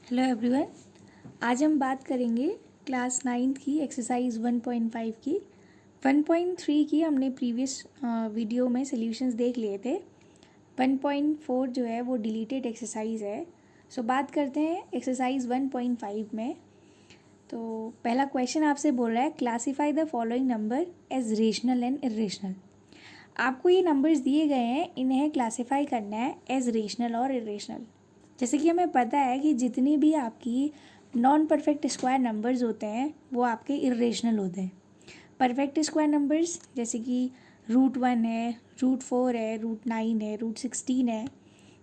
Hello everyone. आज हम बात करेंगे क्लास 9th की एक्सरसाइज 1.5 की। 1.3 की हमने प्रीवियस वीडियो में सॉल्यूशंस देख लिए थे। 1.4 जो है वो डिलीटेड एक्सरसाइज है। सो बात करते हैं एक्सरसाइज 1.5 में। तो पहला क्वेश्चन आपसे बोल रहा है classify the following number as rational and irrational. आपको ये नंबर्स दिए गए हैं, इन्हें क्लासीफाई करना है एज रेशनल और इरेशनल। जैसे कि हमें पता है कि जितनी भी आपकी नॉन परफेक्ट स्क्वायर नंबर्स होते हैं वो आपके इरेशनल होते हैं। परफेक्ट स्क्वायर नंबर्स जैसे कि √1 है, √4 है, √9 है, √16 है,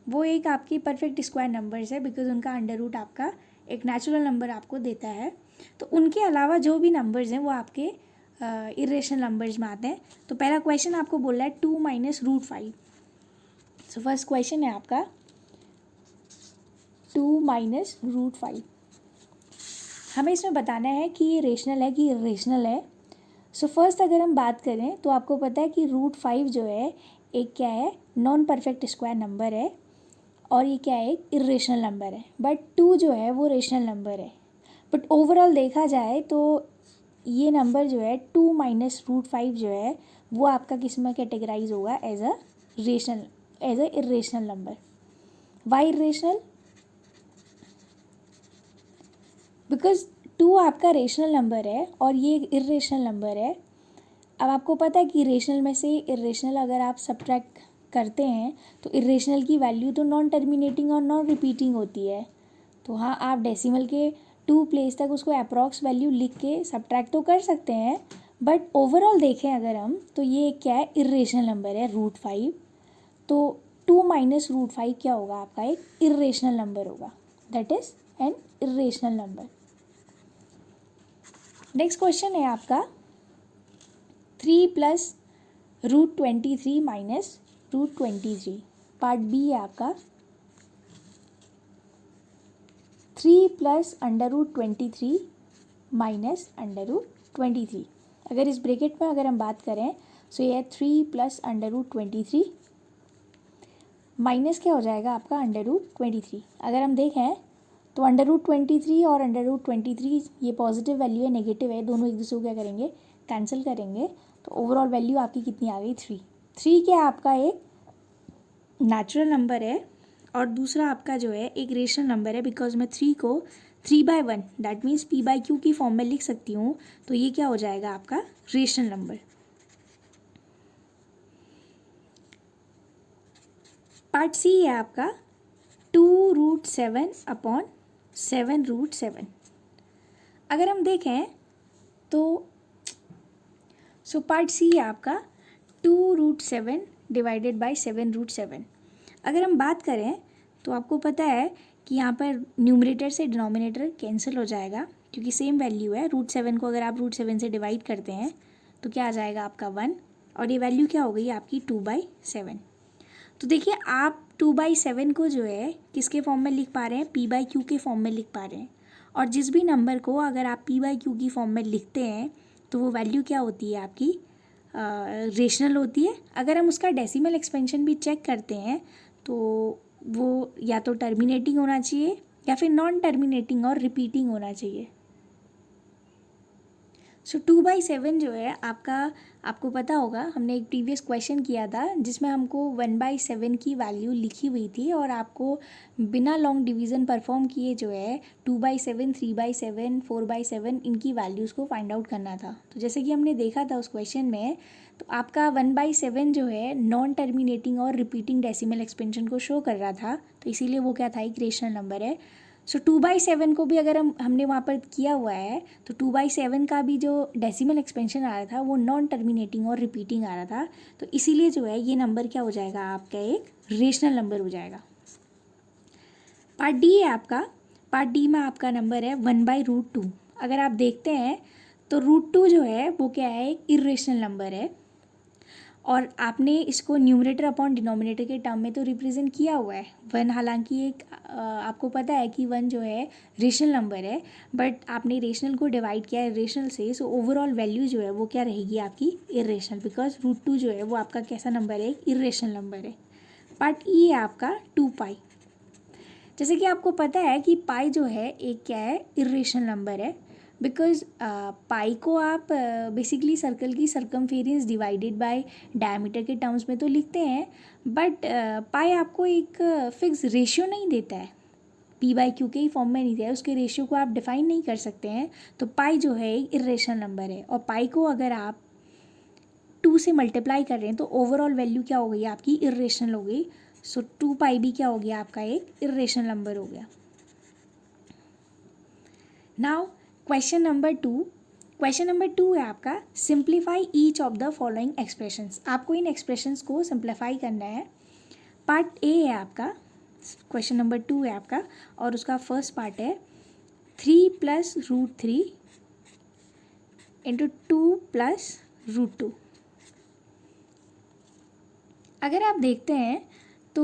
वो एक आपकी परफेक्ट स्क्वायर नंबर्स है बिकॉज उनका अंडर रूट आपका एक नेचुरल नंबर आपको देता है। तो उनके अलावा जो भी नंबर्स हैं वो आपके इरेशनल नंबर्स में आते हैं। तो पहला क्वेश्चन आपको बोल रहा है 2 - √5। सो फर्स्ट क्वेश्चन है आपका 2 - √5। हमें इसमें बताना है कि ये रेशनल है कि इरेशनल है। सो फर्स्ट अगर हम बात करें तो आपको पता है कि √5 जो है एक क्या है, नॉन परफेक्ट स्क्वायर नंबर है और ये क्या है, एक इरेशनल नंबर है। बट 2 जो है वो रेशनल नंबर है। बट ओवरऑल देखा जाए तो ये नंबर जो है 2 - √5 जो है वो आपका किस में कैटेगराइज होगा, as a rational, as a irrational number. Why irrational? Because 2 आपका रेशनल नंबर है और ये एक इरेशनल नंबर है। अब आपको पता है कि रेशनल में से इरेशनल अगर आप सब्ट्रैक्ट करते हैं तो इरेशनल की वैल्यू तो नॉन टर्मिनेटिंग और नॉन रिपीटिंग होती है। तो हाँ, आप डेसिमल के 2 प्लेस तक उसको अप्रॉक्स वैल्यू लिख के सब्ट्रैक्ट तो कर सकते हैं। बट ओवरऑल देखें अगर हम, तो ये क्या है, इरेशनल नंबर है √5। तो 2 - √5 क्या होगा आपका, एक इरेशनल नंबर होगा। That is an irrational number. Next question है आपका 3 + √23 - √23। पार्ट बी है आपका 3 + √23 - √23। अगर इस ब्रैकेट में अगर हम बात करें तो ये 3 + √23 माइनस क्या हो जाएगा आपका √23। अगर हम देखें तो √23 और √23 ये पॉजिटिव वैल्यू है, नेगेटिव है, दोनों एक दूसरे को क्या करेंगे, कैंसिल करेंगे। तो ओवरऑल वैल्यू आपकी कितनी आ गई, 3। 3 क्या आपका एक नेचुरल नंबर है और दूसरा आपका जो है एक रेशनल नंबर है। बिकॉज मैं 3 को 3/1 दैट मीन्स p/q की फॉर्म में लिख सकती हूँ। तो ये क्या हो जाएगा आपका रेशनल नंबर। पार्ट सी है आपका 2√7/7 अगर हम देखें तो पार्ट सी है आपका 2√7 / 7√7। अगर हम बात करें तो आपको पता है कि यहाँ पर न्यूमरेटर से डिनोमिनेटर कैंसिल हो जाएगा क्योंकि सेम वैल्यू है। √7 को अगर आप √7 से डिवाइड करते हैं तो क्या आ जाएगा आपका 1 और ये वैल्यू क्या हो गई आपकी 2/7। तो देखिए आप 2/7 को जो है किसके फॉर्म में लिख पा रहे हैं, p/q के फॉर्म में लिख पा रहे हैं। और जिस भी नंबर को अगर आप p/q की फॉर्म में लिखते हैं तो वो वैल्यू क्या होती है आपकी, रेशनल होती है। अगर हम उसका डेसिमल एक्सपेंशन भी चेक करते हैं तो वो या तो टर्मिनेटिंग होना चाहिए या फिर नॉन टर्मिनेटिंग और रिपीटिंग होना चाहिए। 2/7 जो है आपका, आपको पता होगा हमने एक प्रीवियस क्वेश्चन किया था जिसमें हमको 1/7 की वैल्यू लिखी हुई थी और आपको बिना लॉन्ग डिवीज़न परफॉर्म किए जो है 2/7, 3/7, 4/7 इनकी वैल्यूज़ को फाइंड आउट करना था। तो जैसे कि हमने देखा था उस क्वेश्चन में, तो आपका 1/7 जो है नॉन टर्मिनेटिंग और रिपीटिंग डेसिमल एक्सपेंशन को शो कर रहा था। तो इसीलिए वो क्या था, एक रेशनल नंबर है। 2/7 को भी अगर हमने वहाँ पर किया हुआ है तो 2/7 का भी जो डेसिमल एक्सपेंशन आ रहा था वो नॉन टर्मिनेटिंग और रिपीटिंग आ रहा था। तो इसीलिए जो है ये नंबर क्या हो जाएगा आपका, एक रेशनल नंबर हो जाएगा। पार्ट डी है आपका। पार्ट डी में आपका नंबर है 1/√2। अगर आप देखते हैं तो √2 जो है वो क्या है, एक इरेशनल नंबर है और आपने इसको न्यूमरेटर अपॉन डिनोमिनेटर के टर्म में तो रिप्रेजेंट किया हुआ है 1। हालांकि एक आपको पता है कि 1 जो है रेशनल नंबर है, बट आपने रेशनल को डिवाइड किया है रेशनल से। सो ओवरऑल वैल्यू जो है वो क्या रहेगी आपकी, इरेशनल। बिकॉज √2 जो है वो आपका कैसा नंबर है, एक इरेशनल नंबर है। पार्ट ई है आपका 2π। जैसे कि आपको पता है कि पाई जो है एक क्या है, इर्रेशनल नंबर है, बिकॉज पाई को आप बेसिकली सर्कल की सर्कमफेरेंस डिवाइडेड बाय डायमीटर के टर्म्स में तो लिखते हैं, बट पाई आपको एक फिक्स रेशियो नहीं देता है, पी बाई क्यू के ही फॉर्म में नहीं दिया है, उसके रेशियो को आप डिफाइन नहीं कर सकते हैं। तो पाई जो है एक इर्रेशनल नंबर है, और पाई को अगर आप 2 से मल्टीप्लाई कर रहे हैं तो ओवरऑल वैल्यू क्या हो गई आपकी, इर्रेशनल हो गई। सो 2 पाई भी क्या हो गया आपका, एक इर्रेशनल नंबर हो गया। नाउ क्वेश्चन नंबर 2 है आपका, simplify each of the following expressions. आपको इन एक्सप्रेशंस को सिंप्लीफाई करना है। पार्ट ए है आपका, क्वेश्चन नंबर 2 है आपका, और उसका फर्स्ट पार्ट है 3 + √3 × 2 + √2। अगर आप देखते हैं तो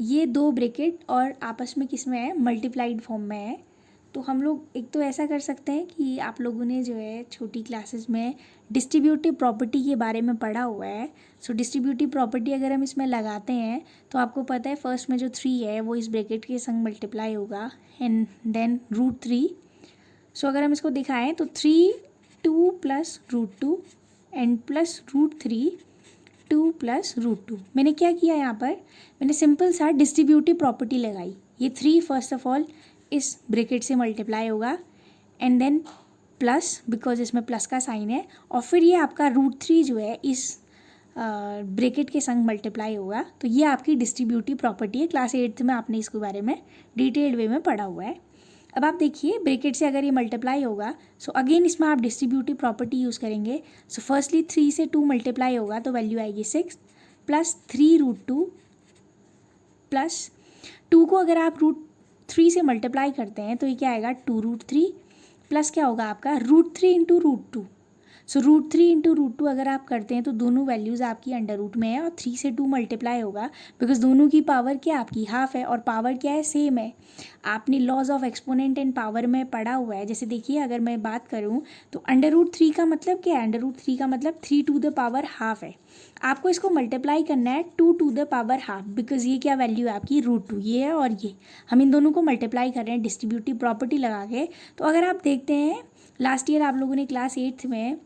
ये 2 ब्रैकेट और आपस में किस में है, मल्टीप्लाइड फॉर्म में है। तो हम लोग एक तो ऐसा कर सकते हैं कि आप लोगों ने जो है छोटी क्लासेस में डिस्ट्रीब्यूटिव प्रॉपर्टी के बारे में पढ़ा हुआ है। सो डिस्ट्रीब्यूटिव प्रॉपर्टी अगर हम इसमें लगाते हैं तो आपको पता है फर्स्ट में जो 3 है वो इस ब्रैकेट के संग मल्टीप्लाई होगा, एंड देन √3। सो अगर हम इसको दिखाएं तो 3 2 + √2 एंड प्लस √3 2 + √2। मैंने क्या किया यहाँ पर, मैंने सिंपल सा डिस्ट्रीब्यूटिव प्रॉपर्टी लगाई। ये 3 फर्स्ट ऑफ ऑल इस ब्रैकेट से मल्टीप्लाई होगा, एंड देन प्लस, बिकॉज इसमें प्लस का साइन है, और फिर ये आपका √3 जो है इस ब्रैकेट के संग मल्टीप्लाई होगा। तो ये आपकी डिस्ट्रीब्यूटिव प्रॉपर्टी है। क्लास 8th में आपने इसके बारे में डिटेल्ड वे में पढ़ा हुआ है। अब आप देखिए ब्रैकेट से अगर ये मल्टीप्लाई होगा, सो अगेन इसमें आप डिस्ट्रीब्यूटिव प्रॉपर्टी यूज़ करेंगे। सो फर्स्टली 3 से 2 मल्टीप्लाई होगा तो वैल्यू आएगी 6 + 3 √2 प्लस 2 को अगर आप √3 से मल्टीप्लाई करते हैं तो ये क्या आएगा 2 √3 प्लस क्या होगा आपका √3 × √2। सो √3 × √2 अगर आप करते हैं तो दोनों वैल्यूज़ आपकी अंडर रूट में है, और 3 से 2 मल्टीप्लाई होगा बिकॉज दोनों की पावर क्या आपकी हाफ है, और पावर क्या है, सेम है। आपने laws of exponent and power में पढ़ा हुआ है। जैसे देखिए अगर मैं बात करूं तो √3 का मतलब क्या है, √3 का मतलब 3 टू द पावर हाफ है। आपको इसको मल्टीप्लाई करना है 2 to the power half, because ये क्या वैल्यू है आपकी √2, ये है और ये, हम इन दोनों को मल्टीप्लाई कर रहे हैं डिस्ट्रीब्यूटिव प्रॉपर्टी लगा के। तो अगर आप देखते हैं लास्ट ईयर आप लोगों ने क्लास 8th में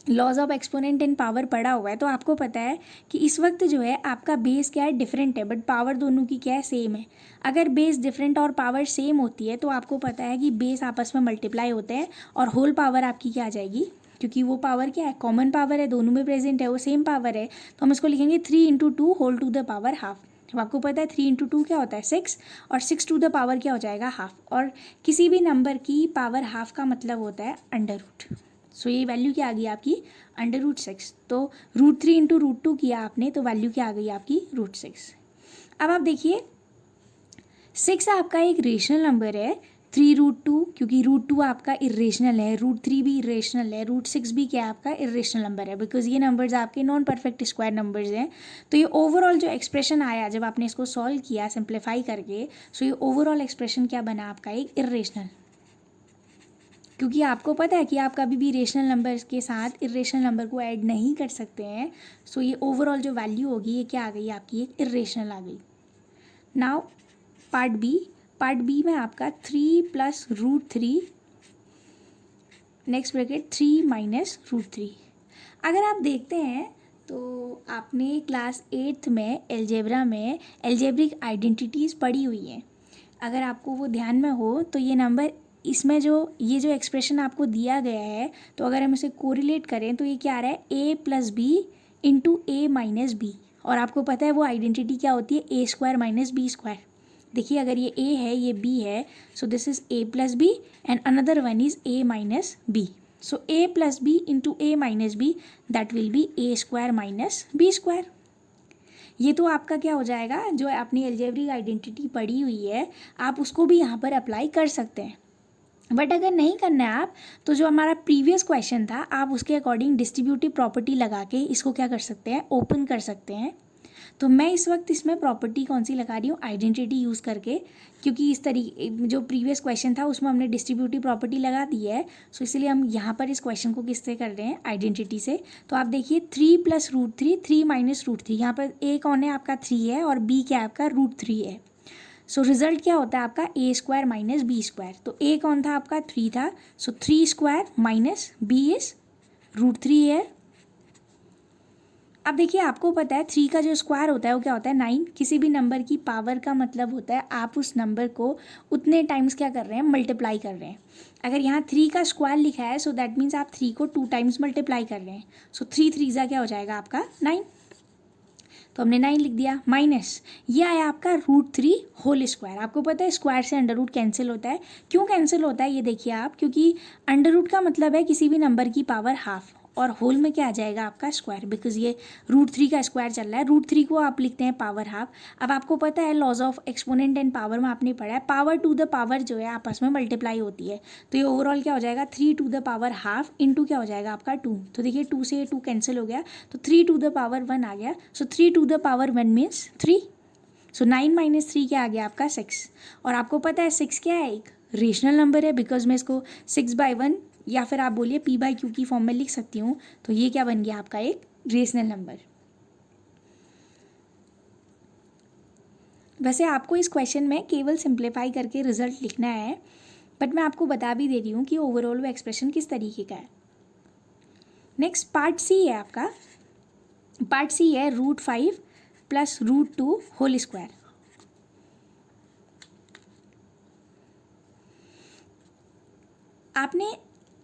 laws of exponent and power पढ़ा हुआ है, तो आपको पता है कि इस वक्त जो है आपका बेस क्या है, डिफरेंट है, बट पावर दोनों की क्या है, सेम है। अगर बेस डिफरेंट और पावर सेम होती है तो आपको पता है कि बेस आपस में मल्टीप्लाई होते हैं और होल पावर आपकी क्या आ जाएगी, क्योंकि वो पावर क्या है, कॉमन पावर है, दोनों में प्रेजेंट है, वो सेम पावर है। तो हम इसको लिखेंगे 3 × 2 whole to the power half. अब आपको पता है 3 × 2 क्या होता है 6, और 6 टू द पावर क्या हो जाएगा हाफ, और किसी भी नंबर की पावर हाफ का मतलब होता है अंडर रूट। सो ये वैल्यू क्या आ गई आपकी √6। तो √3 × √2 किया आपने तो वैल्यू क्या आ गई आपकी √6। अब आप देखिए 6 आपका एक रेशनल नंबर है, 3 √2 क्योंकि √2 आपका इरेशनल है, √3 भी इरेशनल है, √6 भी क्या आपका इरेशनल नंबर है, बिकॉज ये नंबर्स आपके नॉन परफेक्ट स्क्वायर नंबर्स हैं। तो ये ओवरऑल जो एक्सप्रेशन आया जब आपने इसको सॉल्व किया सिंप्लीफाई करके, सो ये ओवरऑल एक्सप्रेशन क्या बना आपका एक इरेशनल, क्योंकि आपको पता है कि आप कभी भी रेशनल नंबर के साथ इरेशनल नंबर को ऐड नहीं कर सकते हैं। सो ये ओवरऑल जो वैल्यू होगी ये क्या आ गई आपकी एक इरेशनल आ गई। नाउ पार्ट बी में आपका 3 + √3 नेक्स्ट ब्रैकेट 3 - √3। अगर आप देखते हैं तो आपने क्लास 8th में एलजेब्रा में एलजेब्रिक आइडेंटिटीज़ पढ़ी हुई हैं। अगर आपको वो ध्यान में हो तो ये नंबर इसमें जो ये जो एक्सप्रेशन आपको दिया गया है, तो अगर हम इसे कोरिलेट करें तो ये क्या आ रहा है a + b × a - b, और आपको पता है वो आइडेंटिटी क्या होती है a² - b²। देखिए अगर ये a है ये b है, so this is a + b and another one is a - b। So a + b × a - b that will be a² - b²। ये तो आपका क्या हो जाएगा, जो आपने अलजेब्रिक आइडेंटिटी पढ़ी हुई है आप उसको भी यहाँ पर अप्लाई कर सकते हैं। बट अगर नहीं करना है आप, तो जो हमारा प्रीवियस क्वेश्चन था आप उसके अकॉर्डिंग डिस्ट्रीब्यूटिव प्रॉपर्टी लगा के इसको क्या कर सकते हैं, ओपन कर सकते हैं। तो मैं इस वक्त इसमें प्रॉपर्टी कौन सी लगा रही हूँ, आइडेंटिटी यूज़ करके, क्योंकि इस तरीके जो प्रीवियस क्वेश्चन था उसमें हमने डिस्ट्रीब्यूटिव प्रॉपर्टी लगा दी है। सो इसलिए हम यहाँ पर इस क्वेश्चन को किससे कर रहे हैं, आइडेंटिटी से। तो आप देखिए 3 + √3 3 - √3, यहाँ पर a कौन है आपका 3 है और b क्या है आपका √3 है। सो रिजल्ट क्या होता है आपका ए स्क्वायर माइनस बी स्क्वायर। तो ए कौन था आपका 3 था, सो 3 स्क्वायर माइनस बी इज √3 है। अब देखिए आपको पता है 3 का जो स्क्वायर होता है वो क्या होता है 9। किसी भी नंबर की पावर का मतलब होता है आप उस नंबर को उतने टाइम्स क्या कर रहे हैं, मल्टीप्लाई कर रहे हैं। अगर यहाँ 3 का स्क्वायर लिखा है सो दैट मीन्स आप 3 को 2 टाइम्स मल्टीप्लाई कर रहे हैं। सो 3 3 जा क्या हो जाएगा आपका 9, तो हमने 9 लिख दिया। माइनस ये आया आपका √3 होल स्क्वायर। आपको पता है स्क्वायर से अंडर रूट कैंसिल होता है। क्यों कैंसिल होता है ये देखिए आप, क्योंकि अंडर रूट का मतलब है किसी भी नंबर की पावर हाफ, और होल में क्या आ जाएगा आपका स्क्वायर, बिकॉज ये √3 का स्क्वायर चल रहा है। √3 को आप लिखते हैं पावर हाफ। अब आपको पता है laws of exponent and power में आपने पढ़ा है पावर टू द पावर जो है आपस में मल्टीप्लाई होती है। तो ये ओवरऑल क्या हो जाएगा 3 to the power half into क्या हो जाएगा आपका 2। तो देखिए 2 से 2 कैंसिल हो गया, तो 3 टू द पावर 1 आ गया। So 3 to the power 1 means 3। So 9 minus 3 क्या आ गया आपका 6। और आपको पता है 6 क्या है, एक रेशनल नंबर है, बिकॉज मैं इसको 6/1 या फिर आप बोलिए p/q की फॉर्म में लिख सकती हूँ। तो ये क्या बन गया आपका एक रेशनल नंबर। वैसे आपको इस क्वेश्चन में केवल सिंप्लीफाई करके रिजल्ट लिखना है, बट मैं आपको बता भी दे रही हूँ कि ओवरऑल वो एक्सप्रेशन किस तरीके का है। नेक्स्ट पार्ट सी है आपका। पार्ट सी है √5 प्लस √2 होल स्क्वायर। आपने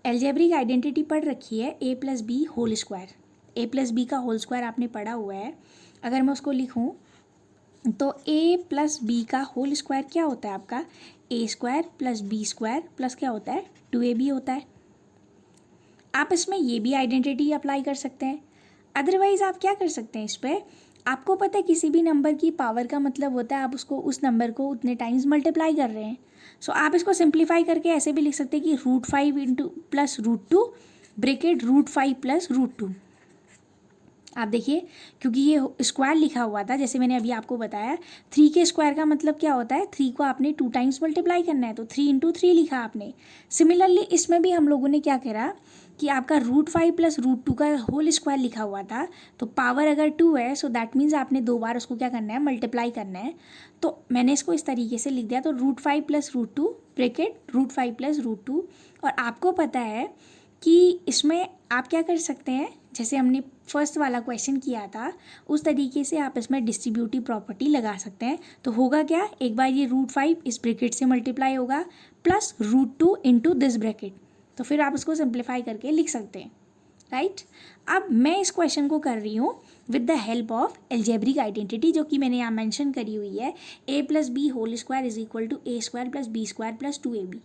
एल्जेब्रिक आइडेंटिटी पढ़ रखी है a plus b whole square. a plus b का होल स्क्वायर आपने पढ़ा हुआ है। अगर मैं उसको लिखूं तो a प्लस बी का होल स्क्वायर क्या होता है आपका a square plus b square plus क्या होता है 2ab होता है। आप इसमें ये भी आइडेंटिटी अप्लाई कर सकते हैं। अदरवाइज आप क्या कर सकते हैं, इस पर आपको पता है किसी भी नंबर की पावर का मतलब होता है आप उसको उस नंबर को उतने टाइम्स मल्टीप्लाई कर रहे हैं। सो आप इसको सिंप्लीफाई करके ऐसे भी लिख सकते हैं कि √5 इंटू प्लस √2 ब्रेकेट √5 प्लस √2। आप देखिए क्योंकि ये स्क्वायर लिखा हुआ था, जैसे मैंने अभी आपको बताया 3 के स्क्वायर का मतलब क्या होता है 3 को आपने 2 टाइम्स मल्टीप्लाई करना है, तो 3 इंटू 3 लिखा आपने। सिमिलरली इसमें भी हम लोगों ने क्या करा कि आपका √5 प्लस √2 का होल स्क्वायर लिखा हुआ था, तो पावर अगर 2 है सो दैट मीन्स आपने 2 बार उसको क्या करना है मल्टीप्लाई करना है। तो मैंने इसको इस तरीके से लिख दिया, तो √5 प्लस √2 ब्रेकेट √5 प्लस √2। और आपको पता है कि इसमें आप क्या कर सकते हैं, जैसे हमने फर्स्ट वाला क्वेश्चन किया था उस तरीके से आप इसमें डिस्ट्रीब्यूटिव प्रॉपर्टी लगा सकते हैं। तो होगा क्या, एक बार ये √5 इस ब्रैकेट से मल्टीप्लाई होगा प्लस √2 इंटू दिस ब्रैकेट, तो फिर आप उसको सिंप्लीफाई करके लिख सकते हैं, राइट। अब मैं इस क्वेश्चन को कर रही हूँ with the help of algebraic identity, जो कि मैंने यहाँ मेंशन करी हुई है a plus b whole square is equal to a square plus b square plus 2ab।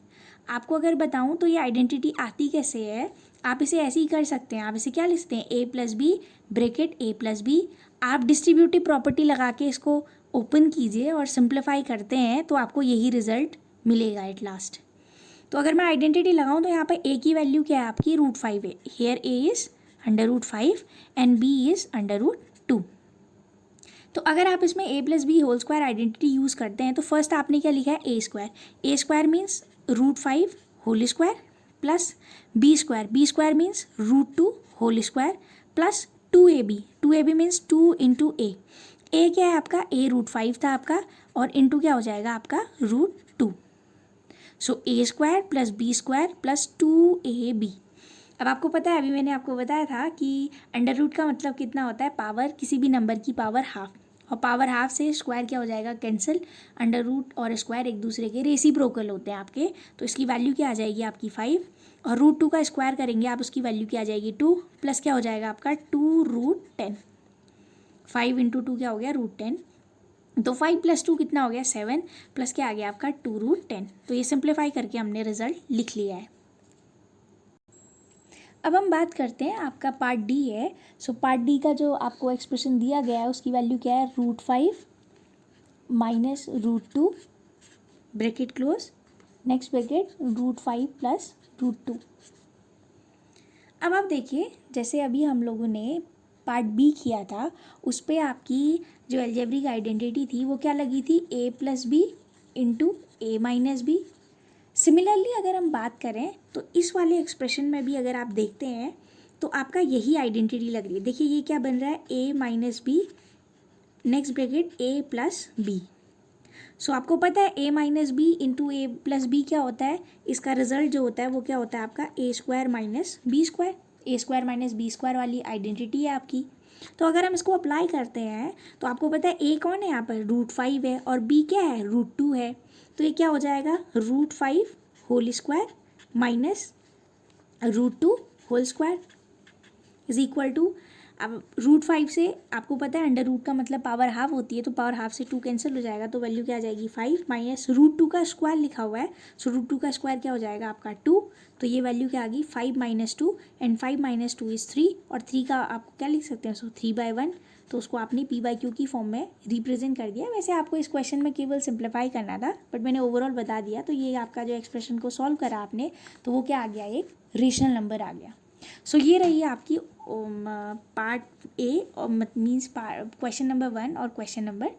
आपको अगर बताऊँ तो ये आइडेंटिटी आती कैसे है, आप इसे ऐसे ही कर सकते हैं। आप इसे क्या लिखते हैं a plus b bracket a plus b, आप डिस्ट्रीब्यूटिव प्रॉपर्टी लगा के इसको ओपन कीजिए और सिंप्लीफाई करते हैं तो आपको यही रिजल्ट मिलेगा एट लास्ट। तो अगर मैं आइडेंटिटी लगाऊं तो यहाँ पर a की वैल्यू क्या है आपकी √5 है। Here a is √5 and b is √2। तो अगर आप इसमें a plus b whole square identity use करते हैं तो फर्स्ट आपने क्या लिखा है a square means √5 whole square plus b square means √2 whole square plus 2ab means 2 into a क्या है आपका a √5 था आपका, और इंटू क्या हो जाएगा आपका √2। So a square plus b square plus 2ab। अब आपको पता है अभी मैंने आपको बताया था कि अंडर रूट का मतलब कितना होता है, पावर किसी भी नंबर की पावर हाफ, और पावर हाफ से स्क्वायर क्या हो जाएगा कैंसिल, अंडर रूट और स्क्वायर एक दूसरे के रेसिप्रोकल होते हैं आपके। तो इसकी वैल्यू क्या आ जाएगी आपकी 5, और √2 का स्क्वायर करेंगे आप उसकी वैल्यू क्या आ जाएगी 2, प्लस क्या हो जाएगा आपका 2√10। 5 इंटू 2 क्या हो गया √10, तो 5 प्लस 2 कितना हो गया 7, प्लस क्या आ गया आपका 2√10। तो ये सिंप्लीफाई करके हमने रिजल्ट लिख लिया है। अब हम बात करते हैं आपका पार्ट डी है। सो पार्ट डी का जो आपको एक्सप्रेशन दिया गया है उसकी वैल्यू क्या है √5 minus √2 bracket close, next bracket √5 plus √2। अब आप देखिए जैसे अभी हम लोगों ने पार्ट बी किया था उस पर आपकी जो एल्जेब्रिक आइडेंटिटी थी वो क्या लगी थी a plus b into a minus b. Similarly अगर हम बात करें तो इस वाले एक्सप्रेशन में भी अगर आप देखते हैं तो आपका यही आइडेंटिटी लग रही है। देखिए ये क्या बन रहा है a minus B, next bracket a plus B. So आपको पता है a minus B into A plus B क्या होता है, इसका रिजल्ट जो होता है वो क्या होता है आपका ए स्क्वायर माइनस बी स्क्वायर, ए स्क्वायर माइनस बी स्क्वायर वाली आइडेंटिटी है आपकी। तो अगर हम इसको अप्लाई करते हैं तो आपको पता है ए कौन है यहाँ पर, √5 है, और बी क्या है, √2 है। तो ये क्या हो जाएगा, √5 whole square minus √2 whole square is equal to, अब √5 से आपको पता है अंडर रूट का मतलब पावर हाफ होती है, तो पावर हाफ से 2 कैंसिल हो जाएगा, तो वैल्यू क्या आ जाएगी 5 माइनस √2 का स्क्वायर लिखा हुआ है, सो √2 का स्क्वायर क्या हो जाएगा आपका 2, तो ये वैल्यू क्या आ गई 5 माइनस 2, एंड 5 माइनस 2 इज़ 3, और 3 का आपको क्या लिख सकते हैं, सो 3/1, तो उसको आपने p/q की फॉर्म में रिप्रेजेंट कर दिया। वैसे आपको इस क्वेश्चन में केवल सिंप्लीफाई करना था, बट मैंने ओवरऑल बता दिया। तो ये आपका जो एक्सप्रेशन को सॉल्व करा आपने, तो वो क्या आ गया, एक रेशनल नंबर आ गया। सो ये रही है आपकी part A, means question number 1 और क्वेश्चन नंबर